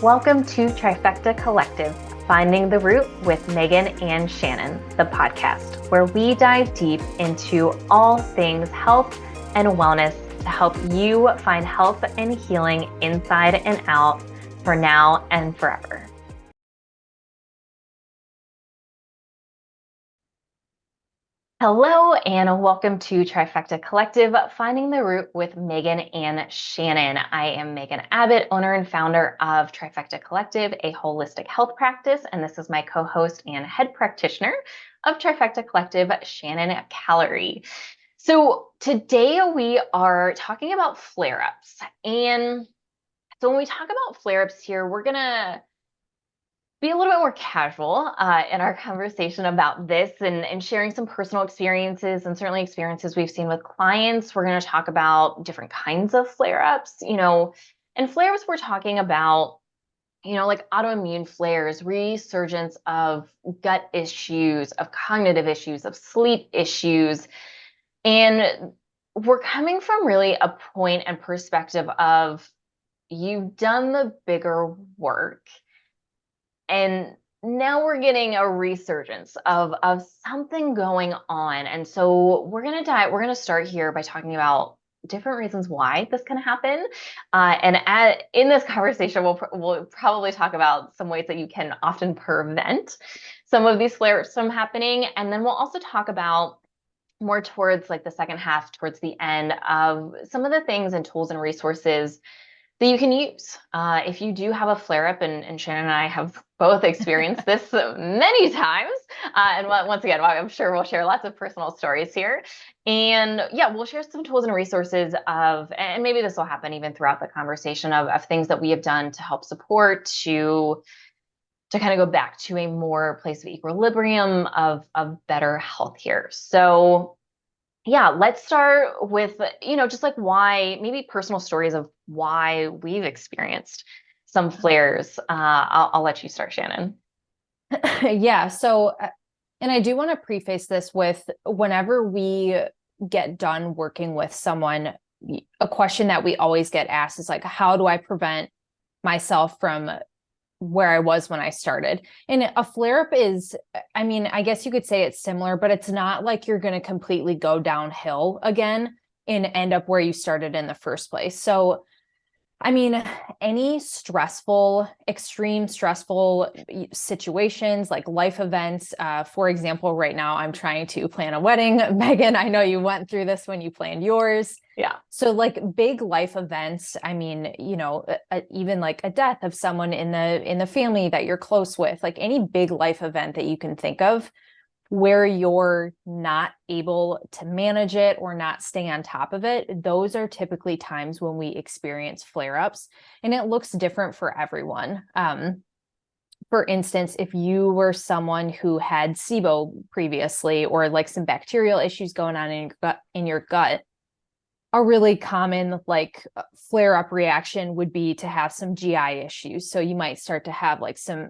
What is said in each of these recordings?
Welcome to Trifecta Collective, Finding the Root with Megan and Shannon, the podcast where we dive deep into all things health and wellness to help you find health and healing inside and out for now and forever. Hello and welcome to Trifecta Collective, Finding the Root with Megan and Shannon. I am Megan Abbott, owner and founder of Trifecta Collective, a holistic health practice, and this is my co-host and head practitioner of Trifecta Collective, Shannon Callery. So today we are talking about flare-ups. And so when we talk about flare-ups here, we're gonna be a little bit more casual in our conversation about this and sharing some personal experiences and certainly experiences we've seen with clients. We're going to talk about different kinds of flare-ups, and flare-ups we're talking about, like autoimmune flares, resurgence of gut issues, of cognitive issues, of sleep issues. And we're coming from really a point and perspective of you've done the bigger work. And now we're getting a resurgence of something going on. And so we're going to start here by talking about different reasons why this can happen. In this conversation, we'll probably talk about some ways that you can often prevent some of these flares from happening. And then we'll also talk about more towards like the second half, towards the end, of some of the things and tools and resources that you can use if you do have a flare-up, and Shannon and I have both experienced this many times. And once again, I'm sure we'll share lots of personal stories here. And yeah, we'll share some tools and resources and maybe this will happen even throughout the conversation of things that we have done to help support to kind of go back to a more place of equilibrium of better health here. So yeah, let's start with, just like why, maybe personal stories of why we've experienced some flares. I'll let you start, Shannon. Yeah. So, and I do want to preface this with whenever we get done working with someone, a question that we always get asked is like, how do I prevent myself from where I was when I started? And a flare-up is, I mean, I guess you could say it's similar, but it's not like you're going to completely go downhill again and end up where you started in the first place. So, I mean, any extreme stressful situations like life events, for example, right now I'm trying to plan a wedding. Megan, I know you went through this when you planned yours. Yeah. So like big life events, I mean, even like a death of someone in the family that you're close with, like any big life event that you can think of where you're not able to manage it or not stay on top of it, those are typically times when we experience flare-ups, and it looks different for everyone. For instance, if you were someone who had SIBO previously, or like some bacterial issues going on in your gut, a really common like flare-up reaction would be to have some GI issues. So you might start to have like some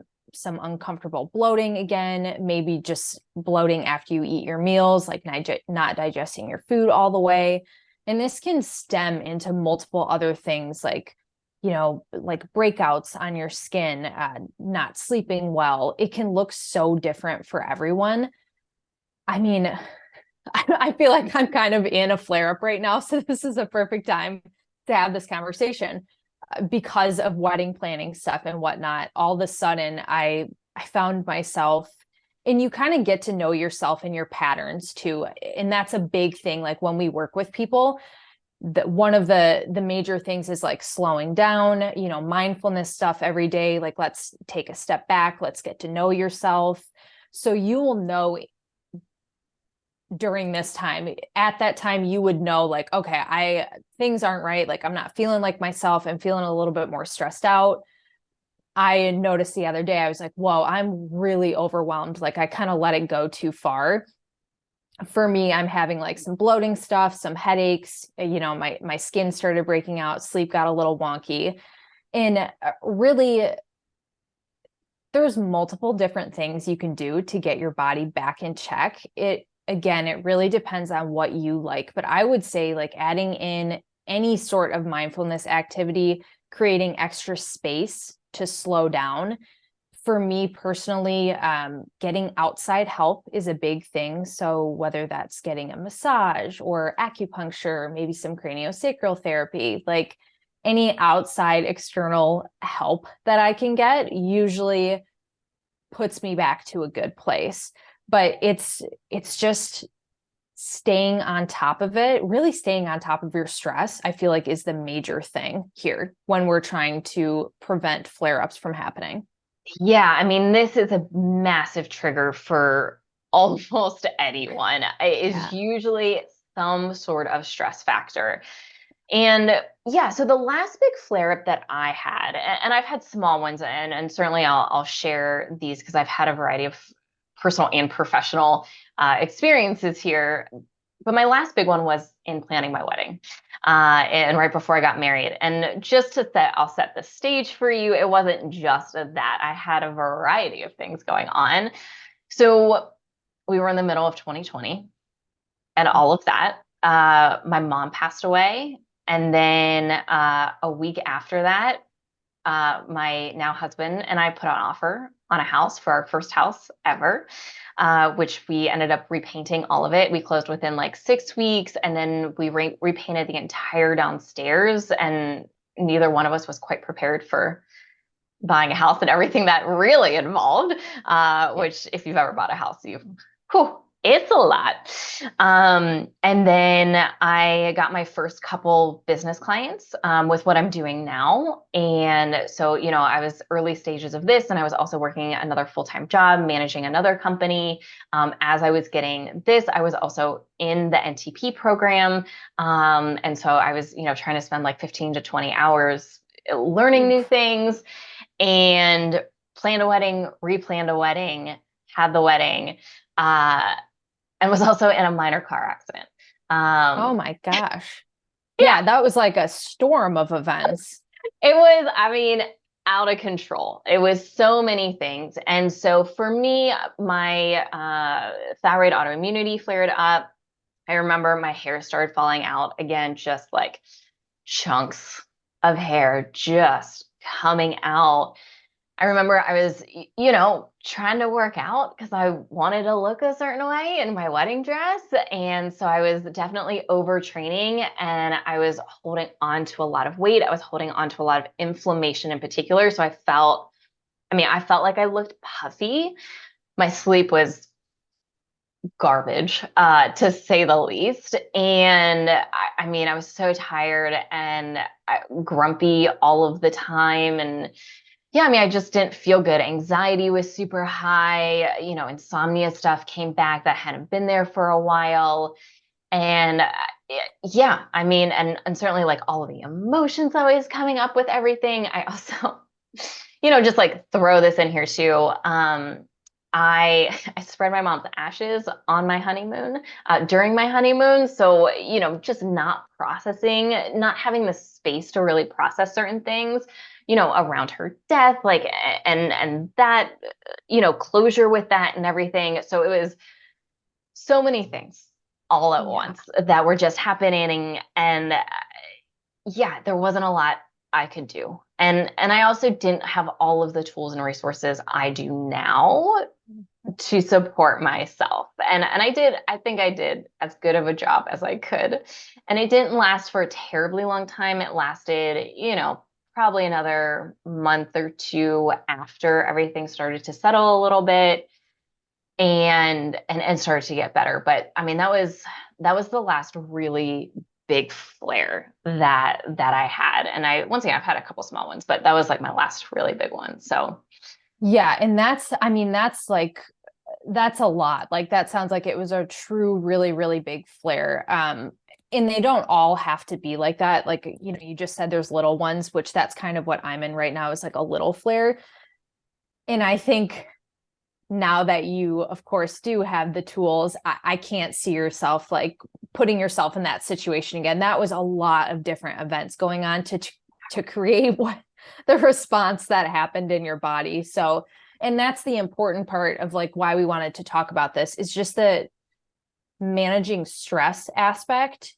uncomfortable bloating again, maybe just bloating after you eat your meals, like not digesting your food all the way. And this can stem into multiple other things like, like breakouts on your skin, not sleeping well. It can look so different for everyone. I mean, I feel like I'm kind of in a flare-up right now. So this is a perfect time to have this conversation. Because of wedding planning stuff and whatnot, all of a sudden I found myself, and you kind of get to know yourself and your patterns too. And that's a big thing. Like when we work with people, that one of the major things is like slowing down, mindfulness stuff every day. Like, let's take a step back. Let's get to know yourself. So you will know during this time, at that time, you would know like, okay, things aren't right. Like I'm not feeling like myself. I'm feeling a little bit more stressed out. I noticed the other day, I was like, whoa, I'm really overwhelmed. Like I kind of let it go too far. For me, I'm having like some bloating stuff, some headaches, my skin started breaking out, sleep got a little wonky. And really, there's multiple different things you can do to get your body back in check. Again, it really depends on what you like, but I would say like adding in any sort of mindfulness activity, creating extra space to slow down. For me personally, getting outside help is a big thing. So whether that's getting a massage or acupuncture, maybe some craniosacral therapy, like any outside external help that I can get usually puts me back to a good place. But it's just staying on top of it, really staying on top of your stress, I feel like is the major thing here when we're trying to prevent flare-ups from happening. Yeah, I mean, this is a massive trigger for almost anyone. It is Yeah. usually some sort of stress factor. And yeah, so the last big flare up that I had, and I've had small ones, and certainly I'll share these because I've had a variety of personal and professional experiences here. But my last big one was in planning my wedding, and right before I got married. And just to set, I'll set the stage for you. It wasn't just that. I had a variety of things going on. So we were in the middle of 2020 and all of that. My mom passed away. And then a week after that, my now husband and I put on an offer on a house for our first house ever, which we ended up repainting all of it. We closed within like 6 weeks, and then we repainted the entire downstairs. And neither one of us was quite prepared for buying a house and everything that really involved, which if you've ever bought a house, whew, it's a lot. And then I got my first couple business clients with what I'm doing now. And so, I was early stages of this, and I was also working another full-time job, managing another company. As I was getting this, I was also in the NTP program. And so I was, trying to spend like 15 to 20 hours learning new things, and planned a wedding, replanned a wedding, had the wedding, and was also in a minor car accident. Oh my gosh. Yeah, Yeah, that was like a storm of events. it was, I mean, out of control. It was so many things. And so for me, my thyroid autoimmunity flared up. I remember my hair started falling out again, just like chunks of hair just coming out. I remember I was, trying to work out because I wanted to look a certain way in my wedding dress. And so I was definitely overtraining, and I was holding on to a lot of weight. I was holding on to a lot of inflammation in particular. So I felt like I looked puffy. My sleep was garbage, to say the least. And I was so tired and grumpy all of the time. And yeah, I just didn't feel good. Anxiety was super high. Insomnia stuff came back that hadn't been there for a while. And yeah, and certainly like all of the emotions always coming up with everything. I also, just like throw this in here too. I spread my mom's ashes on my honeymoon, during my honeymoon. So, just not processing, not having the space to really process certain things, around her death, like, and that, closure with that and everything. So it was so many things all at Yeah. once that were just happening. And yeah, there wasn't a lot I could do. And I also didn't have all of the tools and resources I do now to support myself. And I think I did as good of a job as I could. And it didn't last for a terribly long time. It lasted, probably another month or two after everything started to settle a little bit, and started to get better. But that was the last really big flare that I had. And once again, I've had a couple small ones, but that was like my last really big one. So Yeah, and that's a lot. Like that sounds like it was a true, really, really big flare. And they don't all have to be like that. Like, you just said there's little ones, which that's kind of what I'm in right now is like a little flare. And I think now that you, of course, do have the tools, I can't see yourself like putting yourself in that situation again. That was a lot of different events going on to create what the response that happened in your body. So, and that's the important part of like why we wanted to talk about this is just the managing stress aspect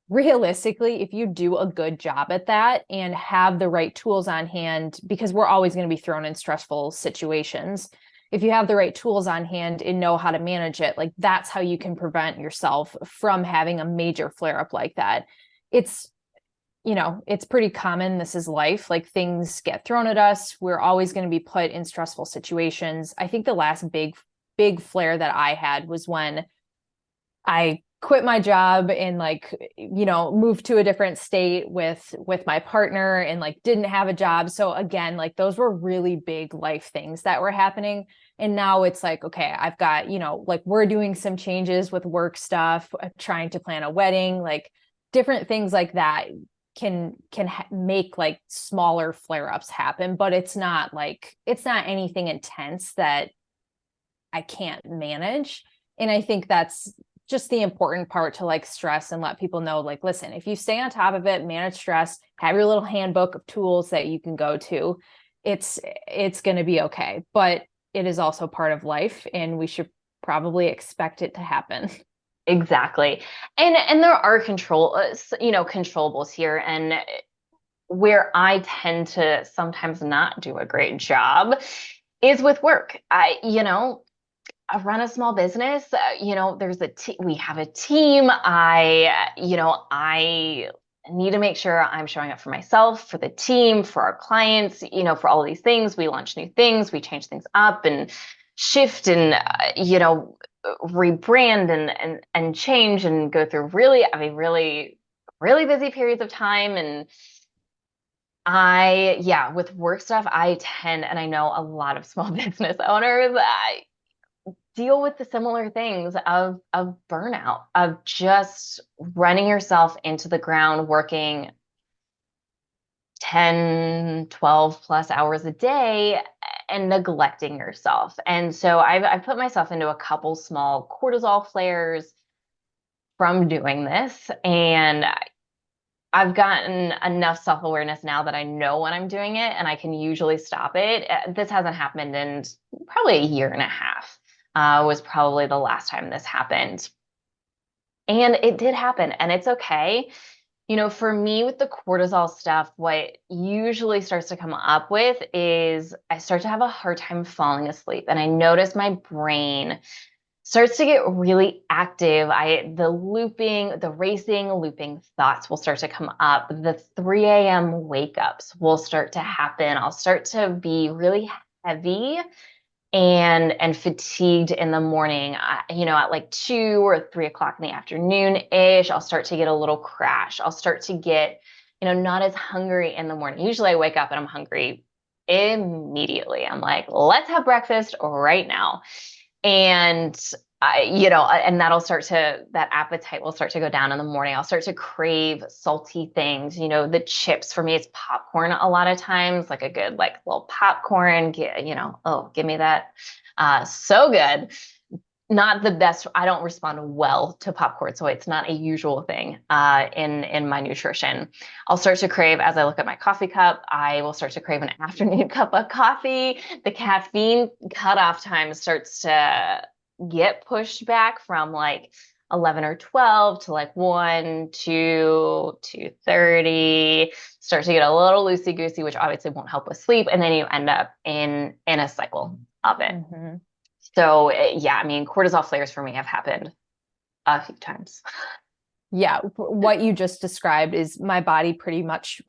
realistically, if you do a good job at that and have the right tools on hand, because we're always going to be thrown in stressful situations, if you have the right tools on hand and know how to manage it, like that's how you can prevent yourself from having a major flare up like that. It's, it's pretty common. This is life. Like things get thrown at us. We're always going to be put in stressful situations. I think the last big flare that I had was when I quit my job and like, moved to a different state with my partner and like didn't have a job. So again, like those were really big life things that were happening. And now it's like, okay, I've got, like we're doing some changes with work stuff, trying to plan a wedding, like different things like that can make like smaller flare-ups happen, but it's not anything intense that I can't manage. And I think that's just the important part to like stress and let people know, like, listen, if you stay on top of it, manage stress, have your little handbook of tools that you can go to, it's going to be okay. But it is also part of life and we should probably expect it to happen. Exactly. And there are controllables here. And where I tend to sometimes not do a great job is with work. I run a small business. We have a team. I need to make sure I'm showing up for myself, for the team, for our clients, for all of these things. We launch new things, we change things up and shift and, rebrand and change and go through really, really busy periods of time. And with work stuff, and I know a lot of small business owners, deal with the similar things of burnout, of just running yourself into the ground, working 10, 12 plus hours a day and neglecting yourself. And so I've put myself into a couple small cortisol flares from doing this. And I've gotten enough self-awareness now that I know when I'm doing it and I can usually stop it. This hasn't happened in probably a year and a half. Was probably the last time this happened. And it did happen, and it's okay. For me with the cortisol stuff, what usually starts to come up with is I start to have a hard time falling asleep. And I notice my brain starts to get really active. The racing, looping thoughts will start to come up. The 3 a.m. wake ups will start to happen. I'll start to be really heavy and fatigued in the morning. At like 2 or 3 o'clock in the afternoon ish, I'll start to get a little crash. I'll start to get, not as hungry in the morning. Usually I wake up and I'm hungry immediately. I'm like, let's have breakfast right now. And that appetite will start to go down in the morning. I'll start to crave salty things. The chips for me, it's popcorn a lot of times, like a good, like little popcorn, give me that. So good. Not the best. I don't respond well to popcorn, so it's not a usual thing in my nutrition. I'll start to crave, as I look at my coffee cup, I will start to crave an afternoon cup of coffee. The caffeine cutoff time starts to get pushed back from like 11 or 12 to like 1, 2, 2:30. Start to get a little loosey-goosey, which obviously won't help with sleep, and then you end up in a cycle of it. Mm-hmm. So cortisol flares for me have happened a few times. Yeah, what you just described is my body pretty much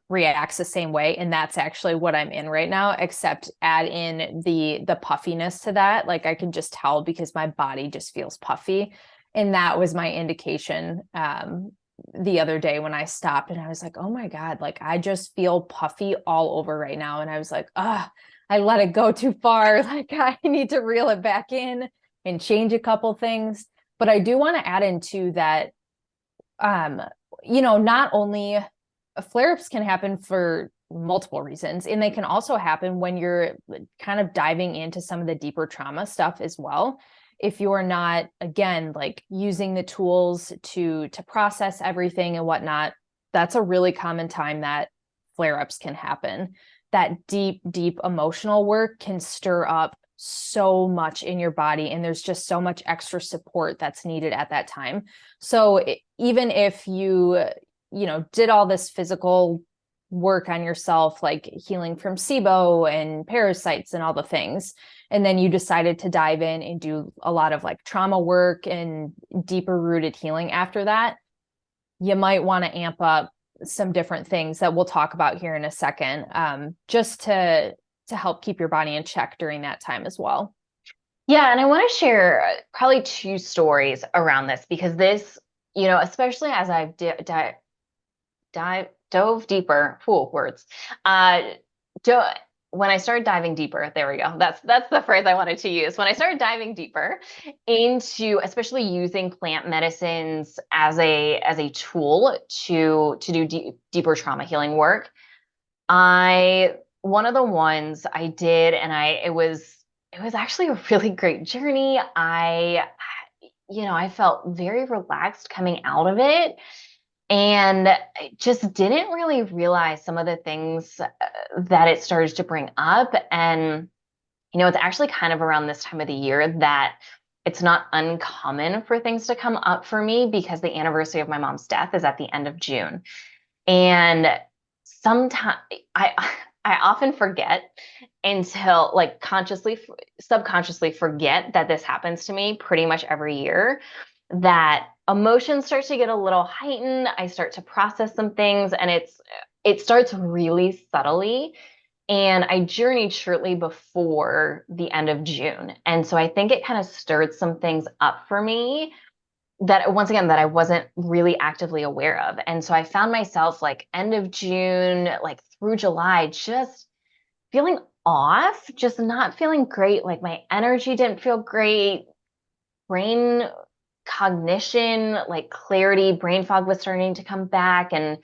reacts the same way. And that's actually what I'm in right now, except add in the puffiness to that. Like I can just tell because my body just feels puffy. And that was my indication the other day when I stopped and I was like, oh my God, like I just feel puffy all over right now. And I was like, I let it go too far. Like I need to reel it back in and change a couple things. But I do want to add into that, not only flare-ups can happen for multiple reasons, and they can also happen when you're kind of diving into some of the deeper trauma stuff as well. If you're not, again, like using the tools to process everything and whatnot, that's a really common time that flare-ups can happen. That deep emotional work can stir up so much in your body, and there's just so much extra support that's needed at that time. So even if you know, did all this physical work on yourself, like healing from SIBO and parasites and all the things, and then you decided to dive in and do a lot of like trauma work and deeper rooted healing after that, you might want to amp up some different things that we'll talk about here in a second, just to help keep your body in check during that time as well. Yeah, and I want to share probably two stories around this because this, you know, especially as I've dove deeper, words, uh, do, when I started diving deeper, there we go. That's the phrase I wanted to use. When I started diving deeper into, especially using plant medicines as a tool to do deeper trauma healing work, one of the ones I did, and it was actually a really great journey. I felt very relaxed coming out of it, and I just didn't really realize some of the things that it started to bring up. And, it's actually kind of around this time of the year that it's not uncommon for things to come up for me because the anniversary of my mom's death is at the end of June. And sometimes I often forget until like subconsciously forget that this happens to me pretty much every year, that emotions start to get a little heightened. I start to process some things, and it starts really subtly. And I journeyed shortly before the end of June. And so I think it kind of stirred some things up for me that, once again, that I wasn't really actively aware of. And so I found myself like end of June, like through July, just feeling off, just not feeling great. Like my energy didn't feel great. Brain cognition, like clarity, brain fog was starting to come back. And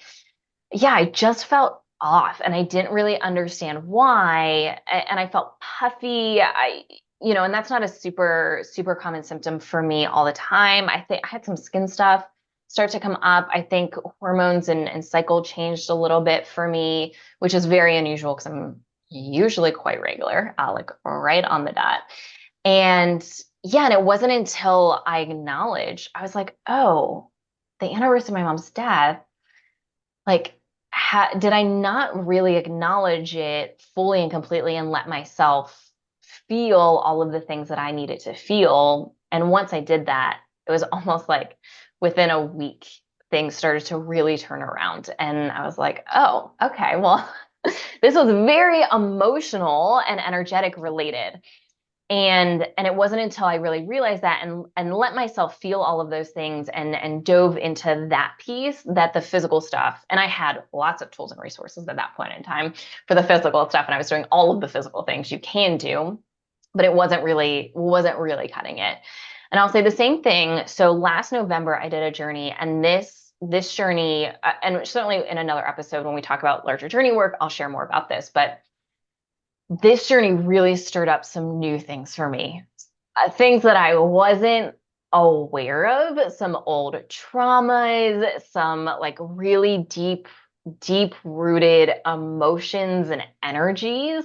yeah, I just felt off and I didn't really understand why. And I felt puffy. And that's not a super, super common symptom for me all the time. I think I had some skin stuff start to come up. I think hormones and cycle changed a little bit for me, which is very unusual because I'm usually quite regular, like right on the dot. And yeah, and it wasn't until I acknowledged, I was like, oh, the anniversary of my mom's death, like, did I not really acknowledge it fully and completely and let myself feel all of the things that I needed to feel? And once I did that, it was almost like within a week, things started to really turn around. And I was like, oh, okay, well, this was very emotional and energetic related. And it wasn't until I really realized that and let myself feel all of those things and dove into that piece, that the physical stuff, and I had lots of tools and resources at that point in time for the physical stuff, and I was doing all of the physical things you can do, but it wasn't really cutting it. And I'll say the same thing. So last November I did a journey, and this journey, and certainly in another episode when we talk about larger journey work, I'll share more about this, but this journey really stirred up some new things for me, things that I wasn't aware of, some old traumas, some like really deep rooted emotions and energies.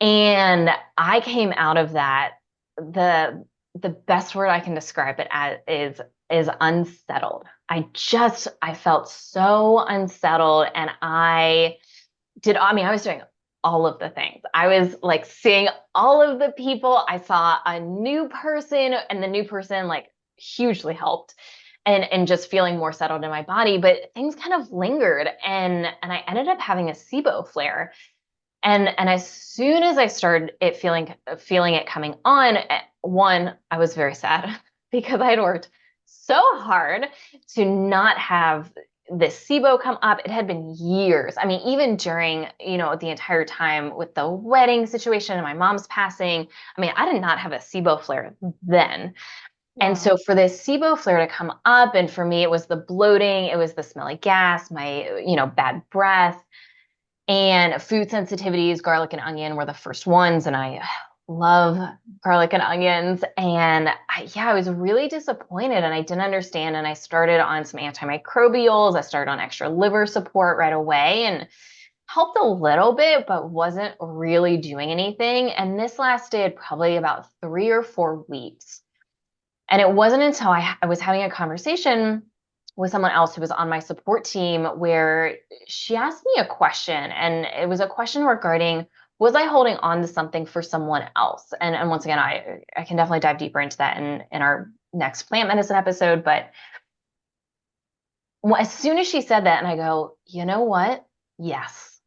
And I came out of that, the best word I can describe it as is unsettled. I felt so unsettled, and I was doing all of the things. I was like seeing all of the people. I saw a new person, and the new person like hugely helped, and just feeling more settled in my body. But things kind of lingered, and I ended up having a SIBO flare. And as soon as I started feeling it coming on, one, I was very sad because I had worked so hard to not have this SIBO come up. It had been years. I mean, even during, the entire time with the wedding situation and my mom's passing, I mean, I did not have a SIBO flare then. Wow. And so for this SIBO flare to come up, and for me, it was the bloating, it was the smelly gas, my, bad breath, and food sensitivities. Garlic and onion were the first ones, and I love garlic and onions. And I was really disappointed, and I didn't understand. And I started on some antimicrobials. I started on extra liver support right away, and helped a little bit, but wasn't really doing anything. And this lasted probably about 3 or 4 weeks. And it wasn't until I was having a conversation with someone else who was on my support team where she asked me a question. And it was a question regarding, was I holding on to something for someone else? And once again, I can definitely dive deeper into that in our next plant medicine episode. But as soon as she said that, and I go, you know what? Yes,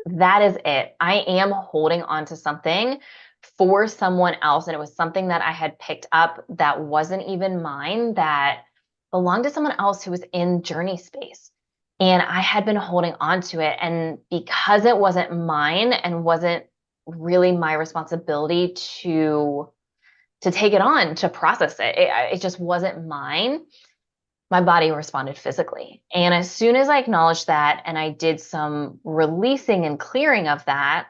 that is it. I am holding on to something for someone else. And it was something that I had picked up that wasn't even mine, that belonged to someone else who was in journey space. And I had been holding on to it. And because it wasn't mine and wasn't really my responsibility to take it on, to process it, it just wasn't mine. My body responded physically. And as soon as I acknowledged that and I did some releasing and clearing of that,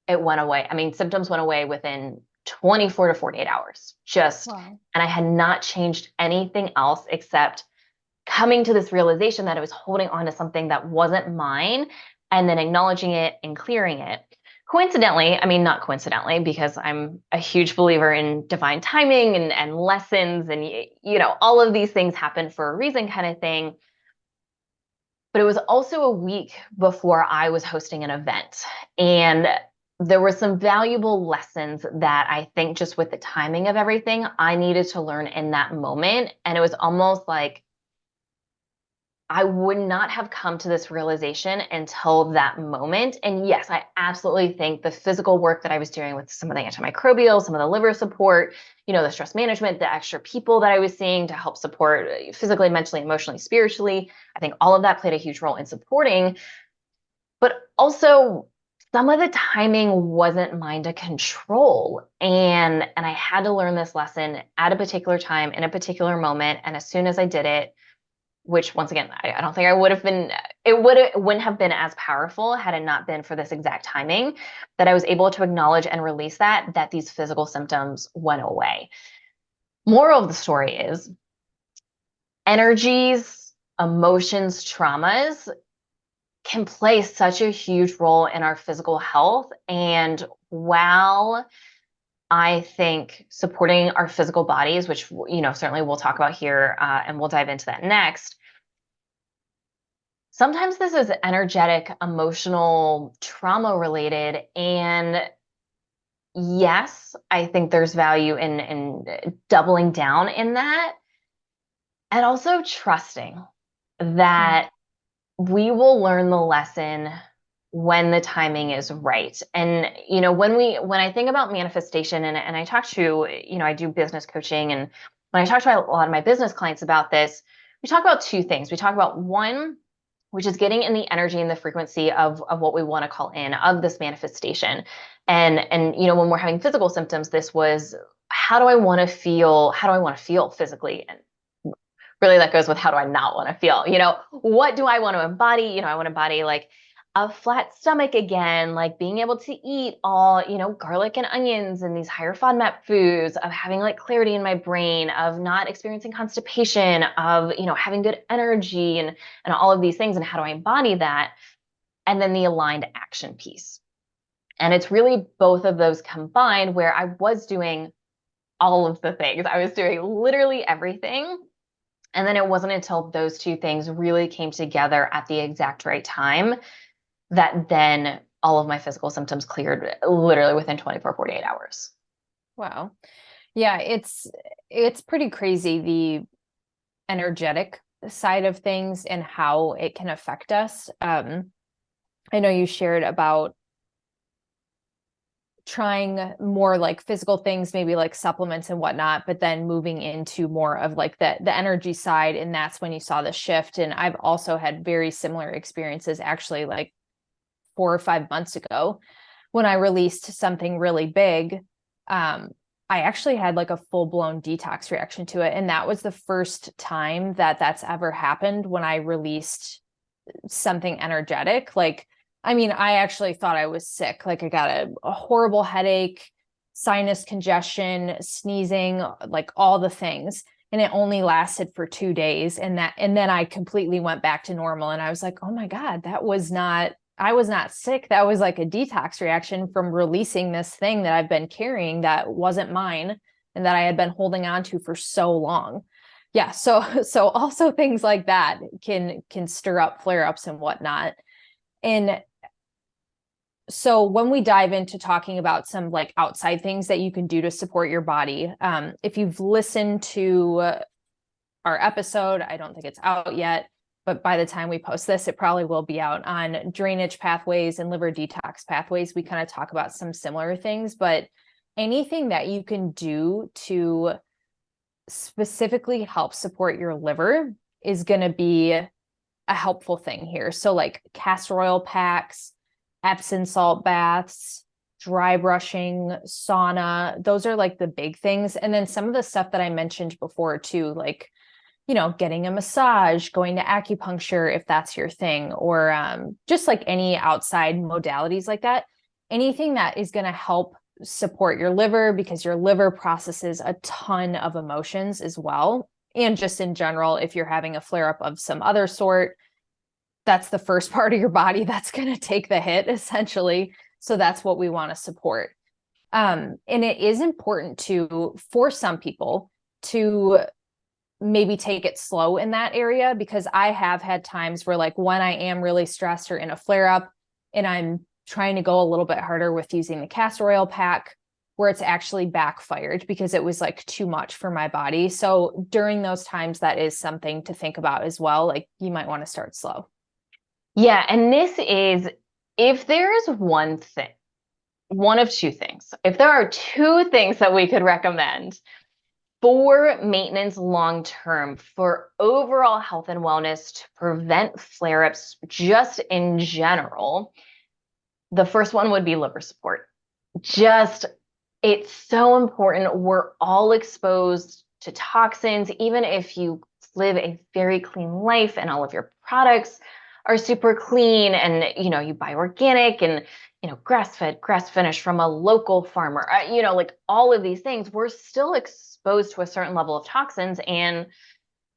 it went away. I mean, symptoms went away within 24 to 48 hours. Wow. And I had not changed anything else except coming to this realization that I was holding on to something that wasn't mine and then acknowledging it and clearing it. Coincidentally, I mean, not coincidentally, because I'm a huge believer in divine timing and lessons and, all of these things happen for a reason kind of thing. But it was also a week before I was hosting an event. And there were some valuable lessons that I think just with the timing of everything, I needed to learn in that moment. And it was almost like I would not have come to this realization until that moment. And yes, I absolutely think the physical work that I was doing with some of the antimicrobial, some of the liver support, the stress management, the extra people that I was seeing to help support physically, mentally, emotionally, spiritually, I think all of that played a huge role in supporting. But also, some of the timing wasn't mine to control. And I had to learn this lesson at a particular time in a particular moment. And as soon as I did it, which once again, I don't think I would have been, wouldn't have been as powerful had it not been for this exact timing, that I was able to acknowledge and release that these physical symptoms went away. Moral of the story is energies, emotions, traumas can play such a huge role in our physical health. And while I think supporting our physical bodies, which, certainly we'll talk about here, and we'll dive into that next. Sometimes this is energetic, emotional, trauma related. And yes, I think there's value in doubling down in that. And also trusting that we will learn the lesson when the timing is right. And, when I think about manifestation and I talk to, I do business coaching, and when I talk to a lot of my business clients about this, we talk about two things. We talk about one, which is getting in the energy and the frequency of what we want to call in, of this manifestation. And, when we're having physical symptoms, this was, how do I want to feel physically? And really that goes with, how do I not want to feel? What do I want to embody? I want to embody like a flat stomach again, like being able to eat all, garlic and onions and these higher FODMAP foods, of having like clarity in my brain, of not experiencing constipation, of, having good energy and all of these things. And how do I embody that? And then the aligned action piece. And it's really both of those combined, where I was doing all of the things. I was doing literally everything. And then it wasn't until those two things really came together at the exact right time that then all of my physical symptoms cleared literally within 24, 48 hours. Wow. Yeah, it's pretty crazy, the energetic side of things and how it can affect us. I know you shared about trying more like physical things, maybe like supplements and whatnot, but then moving into more of like the energy side. And that's when you saw the shift. And I've also had very similar experiences, actually, like 4 or 5 months ago, when I released something really big. I actually had like a full-blown detox reaction to it. And that was the first time that that's ever happened, when I released something energetic. Like, I mean, I actually thought I was sick. Like, I got a horrible headache, sinus congestion, sneezing, like all the things. And it only lasted for 2 days. And then I completely went back to normal. And I was like, oh my God, that was not I was not sick. That was like a detox reaction from releasing this thing that I've been carrying that wasn't mine and that I had been holding on to for so long. Yeah. So also things like that can stir up flare-ups and whatnot. And so when we dive into talking about some like outside things that you can do to support your body, if you've listened to our episode, I don't think it's out yet, but by the time we post this, it probably will be out, on drainage pathways and liver detox pathways. We kind of talk about some similar things, but anything that you can do to specifically help support your liver is going to be a helpful thing here. So like castor oil packs, Epsom salt baths, dry brushing, sauna, those are like the big things. And then some of the stuff that I mentioned before too, like, you know, getting a massage, going to acupuncture if that's your thing, or just like any outside modalities like that. Anything that is going to help support your liver, because your liver processes a ton of emotions as well. And just in general, if you're having a flare up of some other sort, that's the first part of your body that's going to take the hit, essentially. So that's what we want to support. And it is important for some people to maybe take it slow in that area, because I have had times where like when I am really stressed or in a flare up and I'm trying to go a little bit harder with using the castor oil pack, where it's actually backfired because it was like too much for my body. So during those times, that is something to think about as well. Like you might want to start slow. Yeah. And this is, if there is one thing, one of two things, if there are two things that we could recommend for maintenance long term, for overall health and wellness, to prevent flare ups just in general, the first one would be liver support. Just, it's so important. We're all exposed to toxins, even if you live a very clean life and all of your products are super clean, and you buy organic and grass fed, grass finished from a local farmer, like all of these things, we're still exposed to a certain level of toxins, and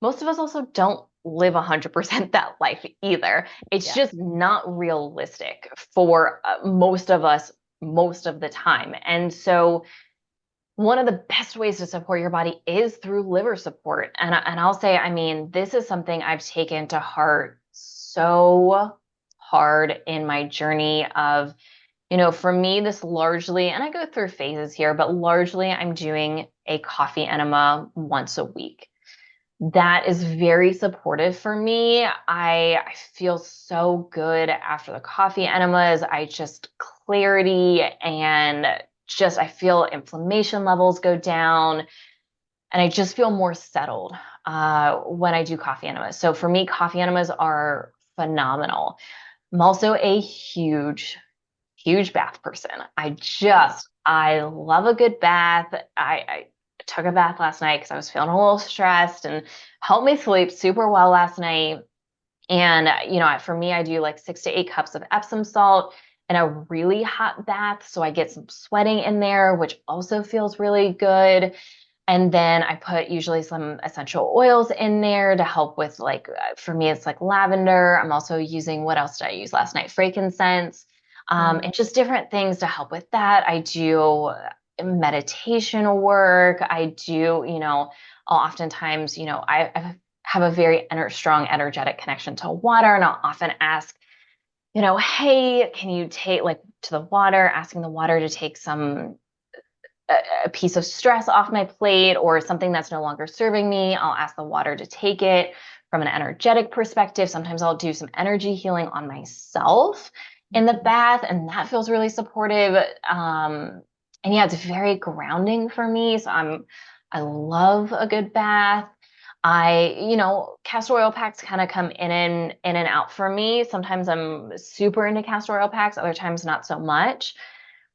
most of us also don't live 100% that life either. It's just not realistic for most of us most of the time. And so one of the best ways to support your body is through liver support. And I'll say, I mean, this is something I've taken to heart so hard in my journey of, for me, this largely, and I go through phases here, but largely I'm doing a coffee enema once a week. That is very supportive for me. I feel so good after the coffee enemas. I just clarity, and just I feel inflammation levels go down, and I just feel more settled when I do coffee enemas. So for me, coffee enemas are phenomenal. I'm also a huge, huge bath person. I love a good bath. I took a bath last night because I was feeling a little stressed, and helped me sleep super well last night. And, for me, I do like 6 to 8 cups of Epsom salt and a really hot bath. So I get some sweating in there, which also feels really good. And then I put usually some essential oils in there to help with, like, for me, it's like lavender. I'm also using, what else did I use last night? Frankincense, and just different things to help with that. I do meditation work. I do, I'll oftentimes, I have a very strong energetic connection to water, and I'll often ask, hey, can you take, like, to the water, asking the water to take a piece of stress off my plate or something that's no longer serving me. I'll ask the water to take it from an energetic perspective. Sometimes I'll do some energy healing on myself in the bath, and that feels really supportive. And yeah, it's very grounding for me. So I love a good bath. Castor oil packs kind of come in and out for me. Sometimes I'm super into castor oil packs, other times not so much.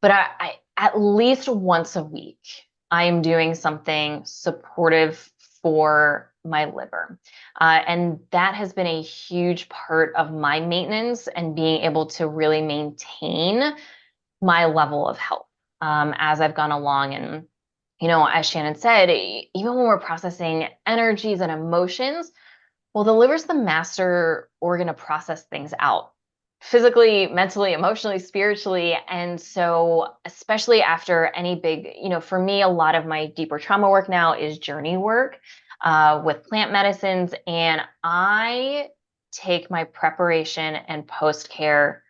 But I at least once a week, I am doing something supportive for my liver. And that has been a huge part of my maintenance and being able to really maintain my level of health as I've gone along. And, as Shannon said, even when we're processing energies and emotions, well, the liver's the master organ to process things out. physically, mentally, emotionally, spiritually. And so, especially after any big, for me, a lot of my deeper trauma work now is journey work with plant medicines. And I take my preparation and post care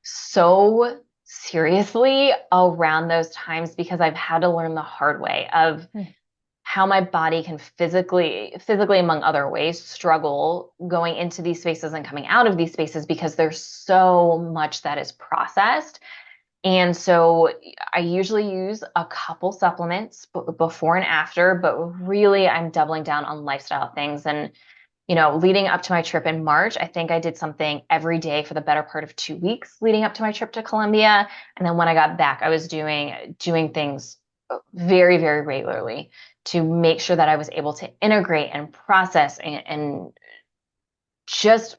so seriously around those times because I've had to learn the hard way of how my body can physically among other ways struggle going into these spaces and coming out of these spaces because there's so much that is processed. And so I usually use a couple supplements before and after, but really I'm doubling down on lifestyle things. And leading up to my trip in March, I think I did something every day for the better part of 2 weeks leading up to my trip to Colombia. And then when I got back, I was doing things very, very regularly to make sure that I was able to integrate and process and just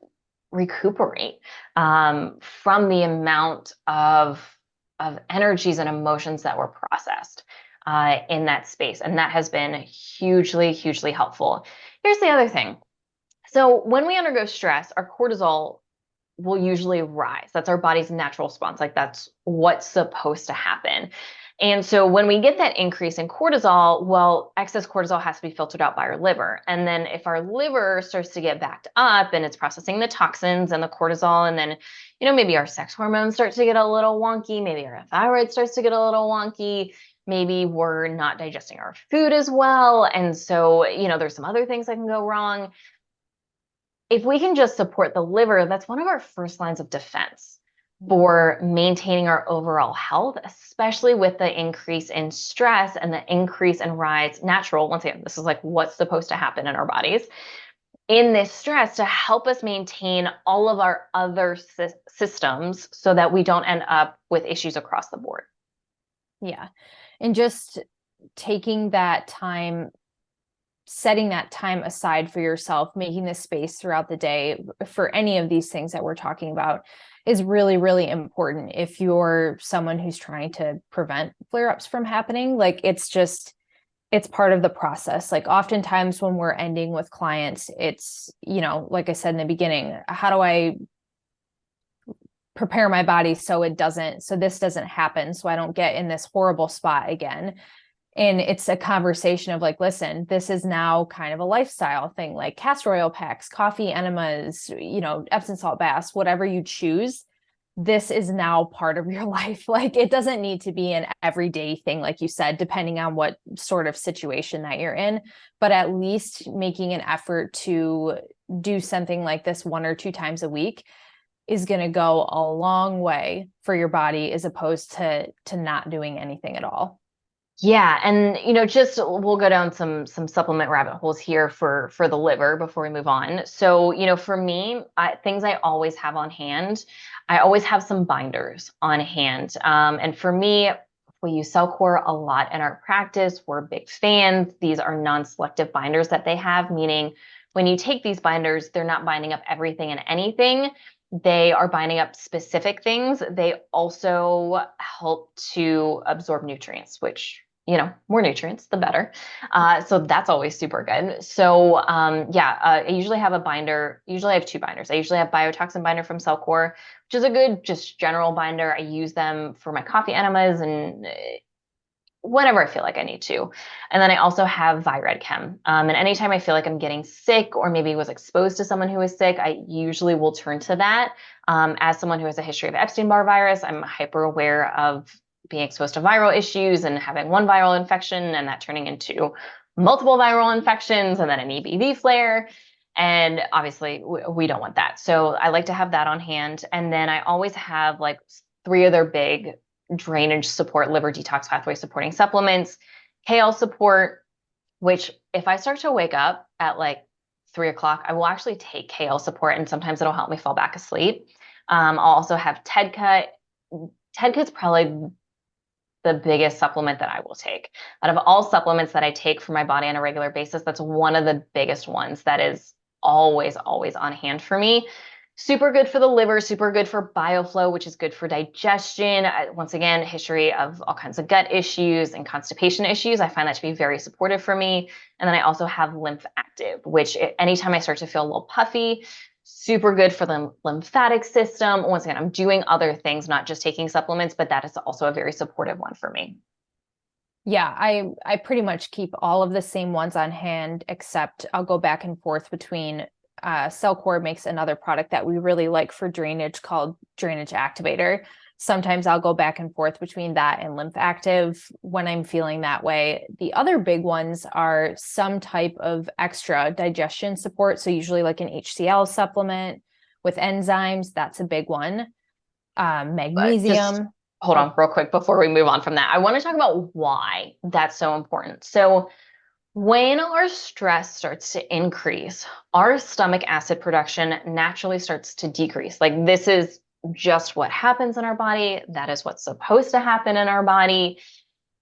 recuperate from the amount of energies and emotions that were processed in that space. And that has been hugely, hugely helpful. Here's the other thing. So when we undergo stress, our cortisol will usually rise. That's our body's natural response. Like that's what's supposed to happen. And so when we get that increase in cortisol, well, excess cortisol has to be filtered out by our liver. And then if our liver starts to get backed up and it's processing the toxins and the cortisol, and then, maybe our sex hormones start to get a little wonky, maybe our thyroid starts to get a little wonky, maybe we're not digesting our food as well. And so, there's some other things that can go wrong. If we can just support the liver, that's one of our first lines of defense for maintaining our overall health, especially with the increase in stress and the increase in rise natural. Once again, this is like what's supposed to happen in our bodies in this stress to help us maintain all of our other systems so that we don't end up with issues across the board. Yeah. And just taking that time, setting that time aside for yourself, making this space throughout the day for any of these things that we're talking about is really, really important. If you're someone who's trying to prevent flare-ups from happening, like it's part of the process. Like oftentimes when we're ending with clients, it's, like I said in the beginning, how do I prepare my body so this doesn't happen, so I don't get in this horrible spot again. And it's a conversation of like, listen, this is now kind of a lifestyle thing, like castor oil packs, coffee enemas, Epsom salt baths, whatever you choose. This is now part of your life. Like it doesn't need to be an everyday thing, like you said, depending on what sort of situation that you're in, but at least making an effort to do something like this 1 or 2 times a week is going to go a long way for your body as opposed to not doing anything at all. Yeah. And, just we'll go down some supplement rabbit holes here for the liver before we move on. So, for me, things I always have on hand, I always have some binders on hand. And for me, we use Cellcore a lot in our practice. We're big fans. These are non-selective binders that they have, meaning when you take these binders, they're not binding up everything and anything. They are binding up specific things. They also help to absorb nutrients, which more nutrients, the better. So that's always super good. So I usually have a binder. Usually I have 2 binders. I usually have biotoxin binder from Cellcore, which is a good just general binder. I use them for my coffee enemas and whenever I feel like I need to. And then I also have Vired Chem. And anytime I feel like I'm getting sick or maybe was exposed to someone who was sick, I usually will turn to that. As someone who has a history of Epstein-Barr virus, I'm hyper aware of being exposed to viral issues and having one viral infection and that turning into multiple viral infections and then an EBV flare. And obviously we don't want that. So I like to have that on hand. And then I always have like 3 other big drainage support, liver detox pathway supporting supplements, kale support, which if I start to wake up at like 3 o'clock, I will actually take kale support and sometimes it'll help me fall back asleep. I'll also have TEDCA. TEDCA's probably the biggest supplement that I will take. Out of all supplements that I take for my body on a regular basis, that's one of the biggest ones that is always, always on hand for me. Super good for the liver, super good for bioflow, which is good for digestion. Once again, history of all kinds of gut issues and constipation issues. I find that to be very supportive for me. And then I also have Lymph Active, which anytime I start to feel a little puffy, super good for the lymphatic system. Once again, I'm doing other things, not just taking supplements, but that is also a very supportive one for me. Yeah, I pretty much keep all of the same ones on hand, except I'll go back and forth between Cellcore makes another product that we really like for drainage called Drainage Activator. Sometimes I'll go back and forth between that and Lymph Active when I'm feeling that way. The other big ones are some type of extra digestion support. So usually like an HCl supplement with enzymes, that's a big one. But just Magnesium. hold Oh, on real quick before we move on from that. I want to talk about why that's so important. So when our stress starts to increase, our stomach acid production naturally starts to decrease. Like this is just what happens in our body. That is what's supposed to happen in our body.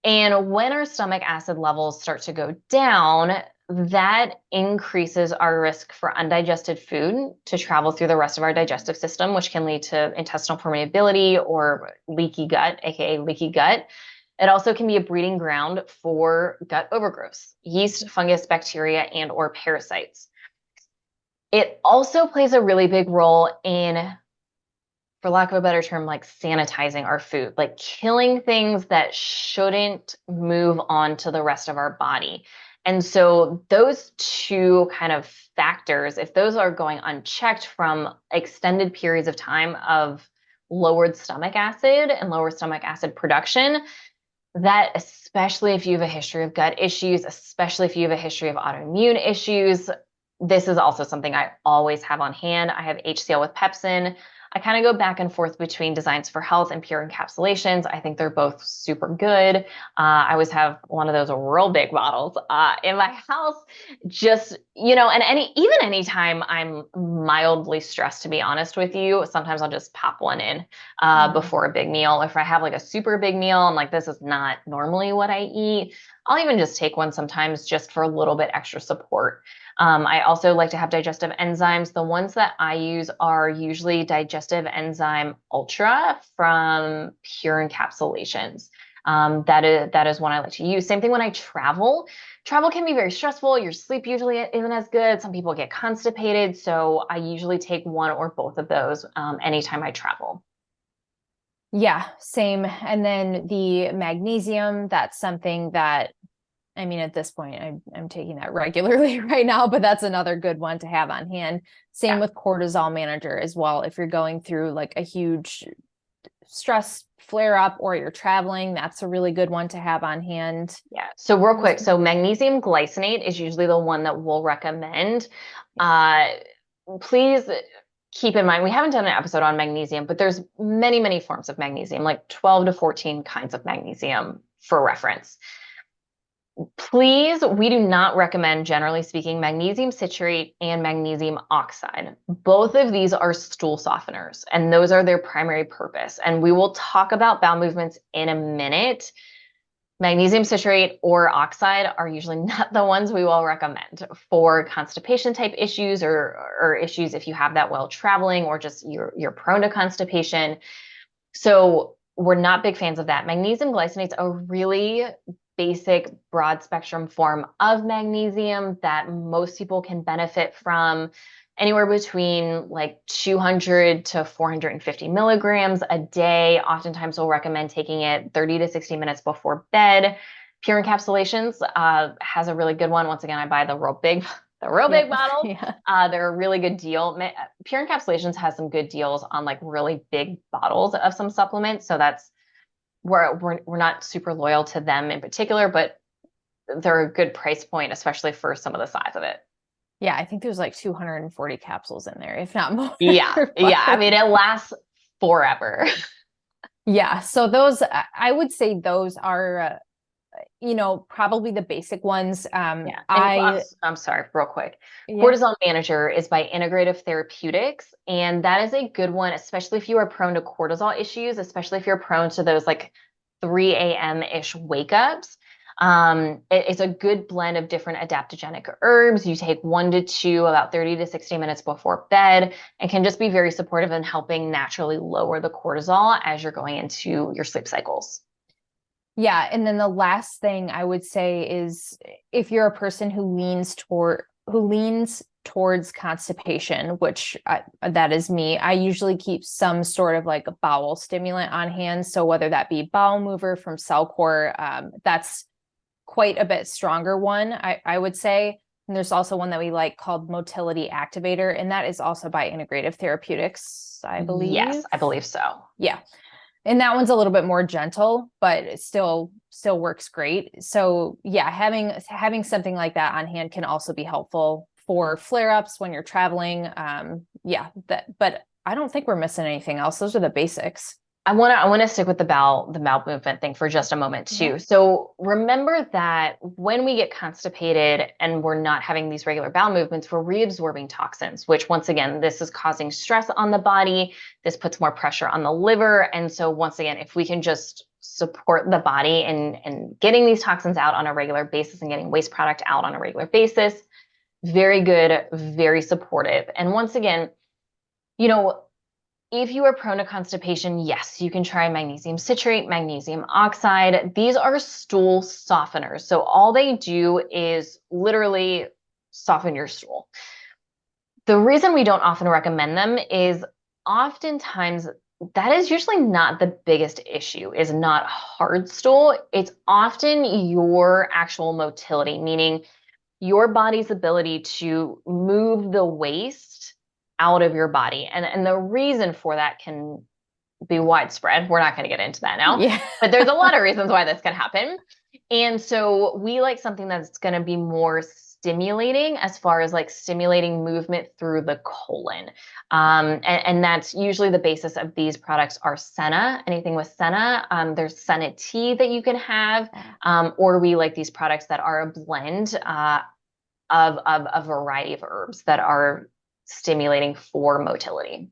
And when our stomach acid levels start to go down, that increases our risk for undigested food to travel through the rest of our digestive system, which can lead to intestinal permeability or leaky gut, aka leaky gut. It also can be a breeding ground for gut overgrowths, yeast, fungus, bacteria, and or parasites. It also plays a really big role in, for lack of a better term, like sanitizing our food, like killing things that shouldn't move on to the rest of our body. And so those two kind of factors, if those are going unchecked from extended periods of time of lowered stomach acid and lower stomach acid production, that especially if you have a history of gut issues, especially if you have a history of autoimmune issues, this is also something I always have on hand. I have HCl with pepsin. I kind of go back and forth between Designs for Health and Pure Encapsulations. I think they're both super good. I always have one of those real big bottles in my house. Just, and even anytime I'm mildly stressed, to be honest with you, sometimes I'll just pop one in before a big meal. If I have like a super big meal, I'm like, this is not normally what I eat. I'll even just take one sometimes just for a little bit extra support. I also like to have digestive enzymes. The ones that I use are usually Digestive Enzyme Ultra from Pure Encapsulations. That is one I like to use. Same thing when I travel. Travel can be very stressful. Your sleep usually isn't as good. Some people get constipated. So I usually take one or both of those anytime I travel. yeah, same. And then the magnesium, that's something that, I mean, at this point, I'm taking that regularly right now, but that's another good one to have on hand. Same Yeah. with cortisol manager as well. If you're going through like a huge stress flare up or you're traveling, that's a really good one to have on hand. Yeah. So real quick, so magnesium glycinate is usually the one that we'll recommend. Please keep in mind, we haven't done an episode on magnesium, but there's many, many forms of magnesium, like 12 to 14 kinds of magnesium for reference. Please, we do not recommend, generally speaking, magnesium citrate and magnesium oxide. Both of these are stool softeners, and those are their primary purpose. And we will talk about bowel movements in a minute. Magnesium citrate or oxide are usually not the ones we will recommend for constipation type issues or issues if you have that while traveling or just you're prone to constipation. So we're not big fans of that. Magnesium glycinate's a really basic broad spectrum form of magnesium that most people can benefit from, anywhere between like 200 to 450 milligrams a day. Oftentimes we'll recommend taking it 30 to 60 minutes before bed. Pure Encapsulations has a really good one. Once again, I buy the real big bottles. Yeah. They're a really good deal. Pure Encapsulations has some good deals on like really big bottles of some supplements. So that's we're not super loyal to them in particular, but they're a good price point, especially for some of the size of it. Yeah, I think there's like 240 capsules in there, if not more. Yeah. Yeah. I mean, it lasts forever. Yeah. So those, I would say those are, probably the basic ones. Yeah. I'm sorry, real quick. Yeah. Cortisol Manager is by Integrative Therapeutics. And that is a good one, especially if you are prone to cortisol issues, especially if you're prone to those like 3 a.m.-ish wake ups. It's a good blend of different adaptogenic herbs. You take 1 to 2 about 30 to 60 minutes before bed and can just be very supportive in helping naturally lower the cortisol as you're going into your sleep cycles. Yeah. And then the last thing I would say is if you're a person who leans towards constipation, which that is me, I usually keep some sort of like a bowel stimulant on hand. So whether that be Bowel Mover from Cellcore, that's quite a bit stronger one, I would say. And there's also one that we like called Motility Activator, and that is also by Integrative Therapeutics, I believe. Yes, I believe so. Yeah. And that one's a little bit more gentle, but it still works great. So yeah, having something like that on hand can also be helpful for flare-ups when you're traveling. But I don't think we're missing anything else. Those are the basics. I want to stick with the bowel movement thing for just a moment too. Yeah. So remember that when we get constipated and we're not having these regular bowel movements, we're reabsorbing toxins, which once again, this is causing stress on the body. This puts more pressure on the liver. And so once again, if we can just support the body and getting these toxins out on a regular basis and getting waste product out on a regular basis, very good, very supportive. And once again, if you are prone to constipation, yes, you can try magnesium citrate, magnesium oxide. These are stool softeners. So all they do is literally soften your stool. The reason we don't often recommend them is oftentimes that is usually not the biggest issue, is not hard stool. It's often your actual motility, meaning your body's ability to move the waste out of your body. And the reason for that can be widespread. We're not going to get into that now, Yeah. but there's a lot of reasons why this can happen. And so we like something that's going to be more stimulating as far as like stimulating movement through the colon. And that's usually the basis of these products are Senna, anything with Senna. There's Senna tea that you can have, or we like these products that are a blend of a variety of herbs that are stimulating for motility.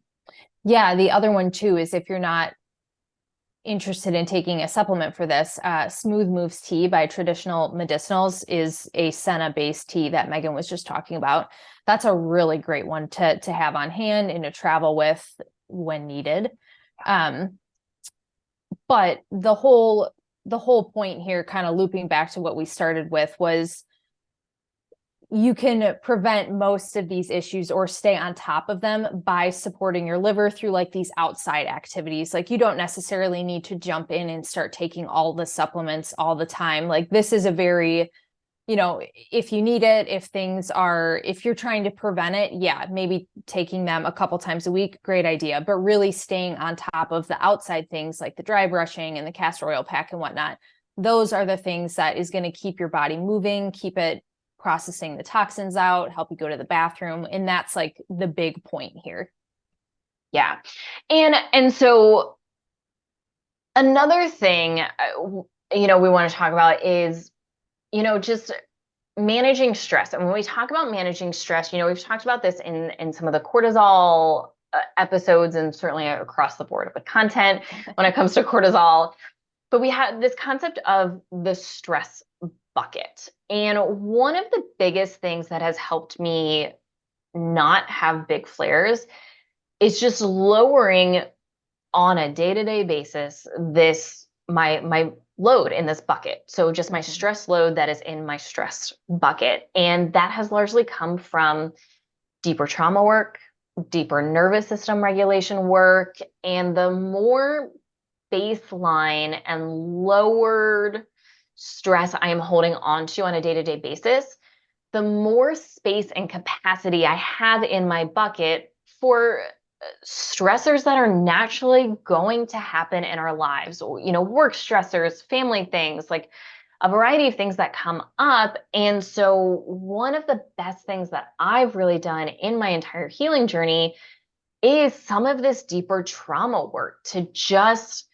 Yeah, the other one too is if you're not interested in taking a supplement for this, Smooth Moves tea by Traditional Medicinals is a Senna-based tea that Megan was just talking about. That's a really great one to have on hand and to travel with when needed. But the whole point here, kind of looping back to what we started with, was you can prevent most of these issues or stay on top of them by supporting your liver through like these outside activities. Like you don't necessarily need to jump in and start taking all the supplements all the time. Like this is a very, if you need it, if you're trying to prevent it, yeah, maybe taking them a couple times a week, great idea. But really staying on top of the outside things like the dry brushing and the castor oil pack and whatnot. Those are the things that is going to keep your body moving, keep it processing the toxins out, help you go to the bathroom. And that's like the big point here. Yeah. And so another thing, we want to talk about is, just managing stress. And when we talk about managing stress, we've talked about this in some of the cortisol episodes and certainly across the board with content when it comes to cortisol. But we have this concept of the stress bucket. And one of the biggest things that has helped me not have big flares is just lowering on a day-to-day basis my load in this bucket. So just my stress load that is in my stress bucket. And that has largely come from deeper trauma work, deeper nervous system regulation work, and the more baseline and lowered stress I am holding on to on a day-to-day basis, the more space and capacity I have in my bucket for stressors that are naturally going to happen in our lives, work stressors, family things, like a variety of things that come up. And so one of the best things that I've really done in my entire healing journey is some of this deeper trauma work to just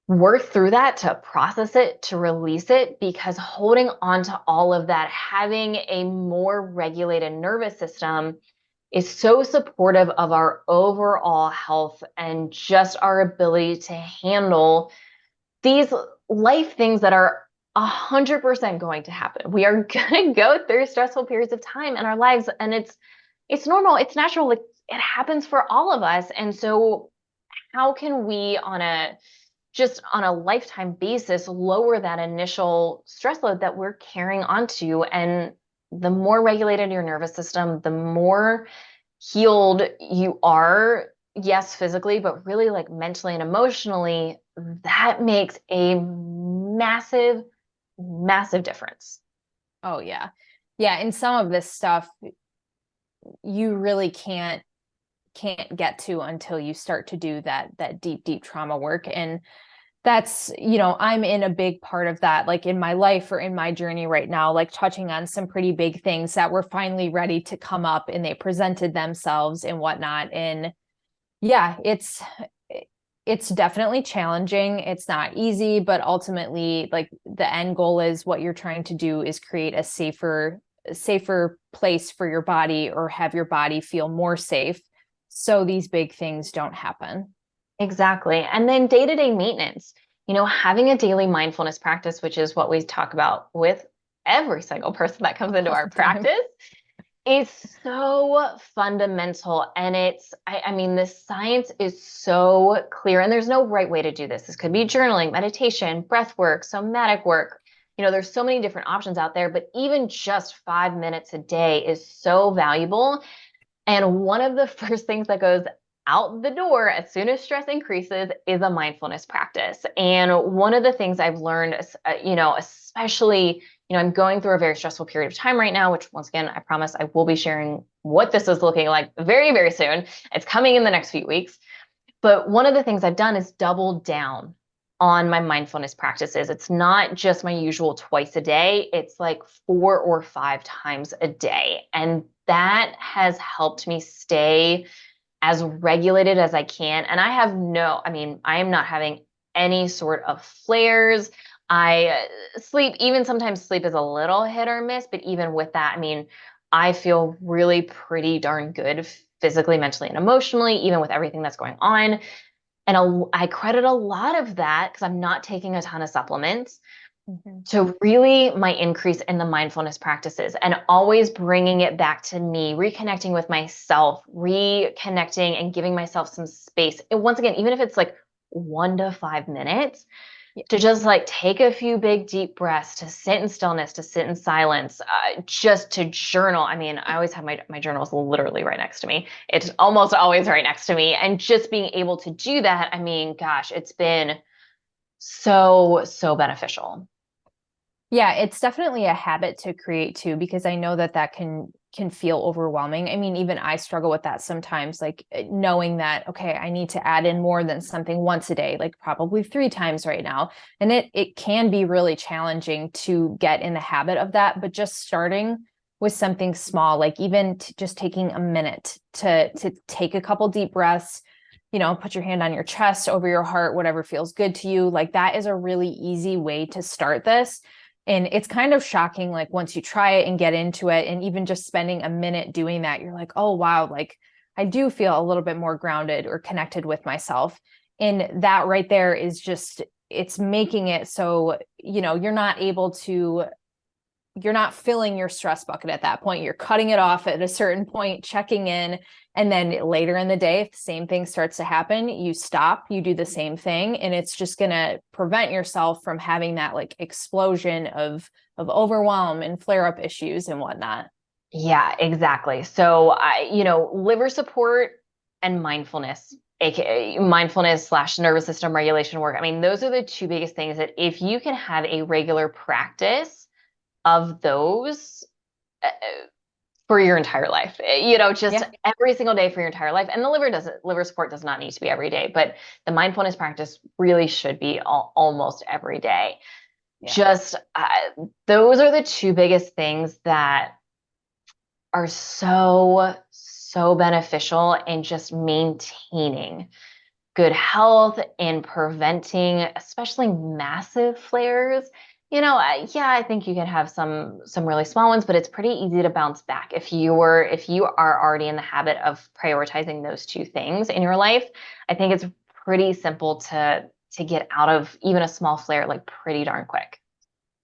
work through that, to process it, to release it, because holding on to all of that, having a more regulated nervous system is so supportive of our overall health and just our ability to handle these life things that are 100% going to happen. We are going to go through stressful periods of time in our lives, and it's normal, it's natural, like it happens for all of us. And so how can we on a lifetime basis lower that initial stress load that we're carrying onto and the more regulated your nervous system, the more healed you are, yes, physically, but really like mentally and emotionally, that makes a massive, massive difference. Oh yeah. Yeah, and some of this stuff you really can't get to until you start to do that deep trauma work. And that's, I'm in a big part of that, like in my life or in my journey right now, like touching on some pretty big things that were finally ready to come up and they presented themselves and whatnot. And yeah, it's definitely challenging. It's not easy, but ultimately, like the end goal is what you're trying to do is create a safer place for your body, or have your body feel more safe so these big things don't happen. Exactly. And then day-to-day maintenance, having a daily mindfulness practice, which is what we talk about with every single person that comes into All our the time. practice, is so fundamental. And I mean, the science is so clear, and there's no right way to do this. This could be journaling, meditation, breath work, somatic work. There's so many different options out there, but even just 5 minutes a day is so valuable. And one of the first things that goes out the door as soon as stress increases is a mindfulness practice. And one of the things I've learned, especially, I'm going through a very stressful period of time right now, which once again, I promise I will be sharing what this is looking like very, very soon. It's coming in the next few weeks. But one of the things I've done is double down on my mindfulness practices. It's not just my usual twice a day, it's like 4 or 5 times a day. And that has helped me stay as regulated as I can. And I am not having any sort of flares. I even sometimes sleep is a little hit or miss, but even with that, I feel really pretty darn good physically, mentally, and emotionally, even with everything that's going on. And I credit a lot of that because I'm not taking a ton of supplements. Mhm. So really my increase in the mindfulness practices and always bringing it back to me, reconnecting with myself, reconnecting and giving myself some space. And once again, even if it's like 1 to 5 minutes, Yeah. to just like take a few big deep breaths, to sit in stillness, to sit in silence, just to journal. I always have my journals literally right next to me. It's almost always right next to me. And just being able to do that, gosh, it's been so, so beneficial. Yeah, it's definitely a habit to create too, because I know that can feel overwhelming. I mean, even I struggle with that sometimes, like knowing that, okay, I need to add in more than something once a day, like probably 3 times right now. And it can be really challenging to get in the habit of that, but just starting with something small, like even just taking a minute to take a couple deep breaths, put your hand on your chest, over your heart, whatever feels good to you. Like that is a really easy way to start this. And it's kind of shocking, like once you try it and get into it, and even just spending a minute doing that, you're like, oh, wow, like I do feel a little bit more grounded or connected with myself. And that right there is just, it's making it so, you're not filling your stress bucket at that point. You're cutting it off at a certain point, checking in. And then later in the day, if the same thing starts to happen, you stop, you do the same thing. And it's just going to prevent yourself from having that like explosion overwhelm and flare up issues and whatnot. Yeah, exactly. So liver support and mindfulness, aka mindfulness slash nervous system regulation work. Those are the two biggest things that if you can have a regular practice of those for your entire life, just Yeah. every single day for your entire life. And the liver support does not need to be every day, but the mindfulness practice really should be almost every day. Yeah. Just those are the two biggest things that are so, so beneficial in just maintaining good health and preventing, especially massive flares. Yeah, I think you can have some really small ones, but it's pretty easy to bounce back if you are already in the habit of prioritizing those two things in your life. I think it's pretty simple to get out of even a small flare like pretty darn quick.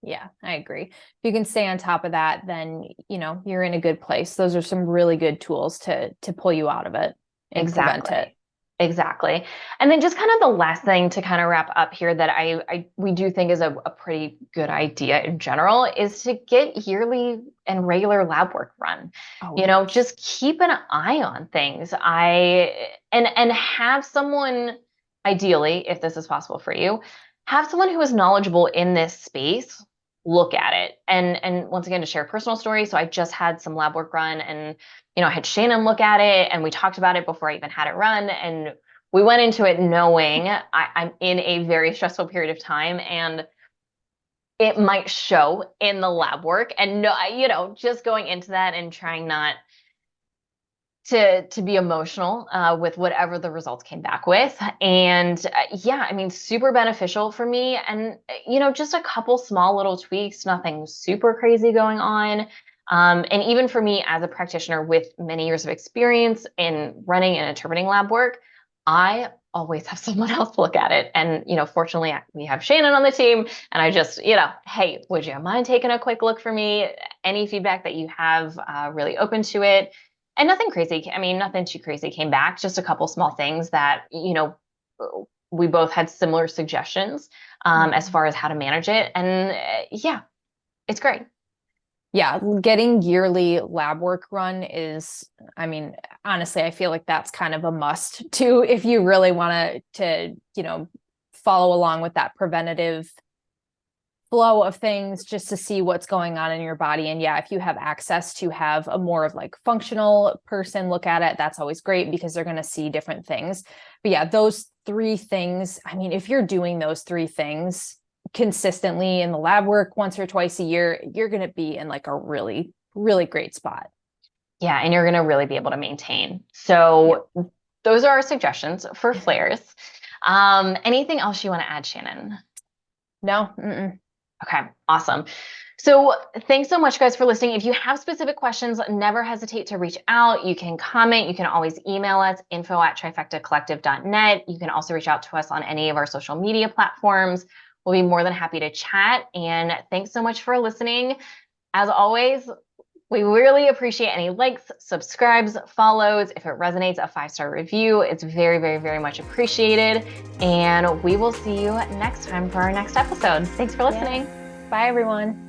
Yeah, I agree. If you can stay on top of that, then, you're in a good place. Those are some really good tools to pull you out of it and prevent it. Exactly. Exactly. And then just kind of the last thing to kind of wrap up here that we do think is a pretty good idea in general is to get yearly and regular lab work run. Oh, You know, just keep an eye on things. And have someone, ideally, if this is possible for you, have someone who is knowledgeable in this space look at it. And once again, to share a personal story. So I just had some lab work run, and I had Shannon look at it, and we talked about it before I even had it run. And we went into it knowing I'm in a very stressful period of time, and it might show in the lab work. And no, just going into that and trying not to be emotional with whatever the results came back with. And yeah, I mean, super beneficial for me. And just a couple small little tweaks, nothing super crazy going on. And even for me as a practitioner with many years of experience in running and interpreting lab work, I always have someone else look at it. And fortunately, we have Shannon on the team, and I just, hey, would you mind taking a quick look for me? Any feedback that you have, really open to it. And nothing crazy. I mean, nothing too crazy came back. Just a couple small things that, we both had similar suggestions as far as how to manage it. And yeah, it's great. Yeah, getting yearly lab work run is, I mean, honestly, I feel like that's kind of a must too, if you really want to, follow along with that preventative flow of things, just to see what's going on in your body. And yeah, if you have access to have a more of like functional person look at it, that's always great because they're going to see different things. But yeah, those three things, I mean, if you're doing those three things consistently in the lab work once or twice a year, you're going to be in like a really, really great spot. Yeah, and you're going to really be able to maintain. So those are our suggestions for flares. Anything else you want to add, Shannon? No. Mm-mm. Okay, awesome. So thanks so much, guys, for listening. If you have specific questions, never hesitate to reach out. You can comment. You can always email us, info@trifectacollective.net. You can also reach out to us on any of our social media platforms. We'll be more than happy to chat. And thanks so much for listening. As always, we really appreciate any likes, subscribes, follows. If it resonates, a 5-star review. It's very, very, very much appreciated. And we will see you next time for our next episode. Thanks for listening. Yeah. Bye, everyone.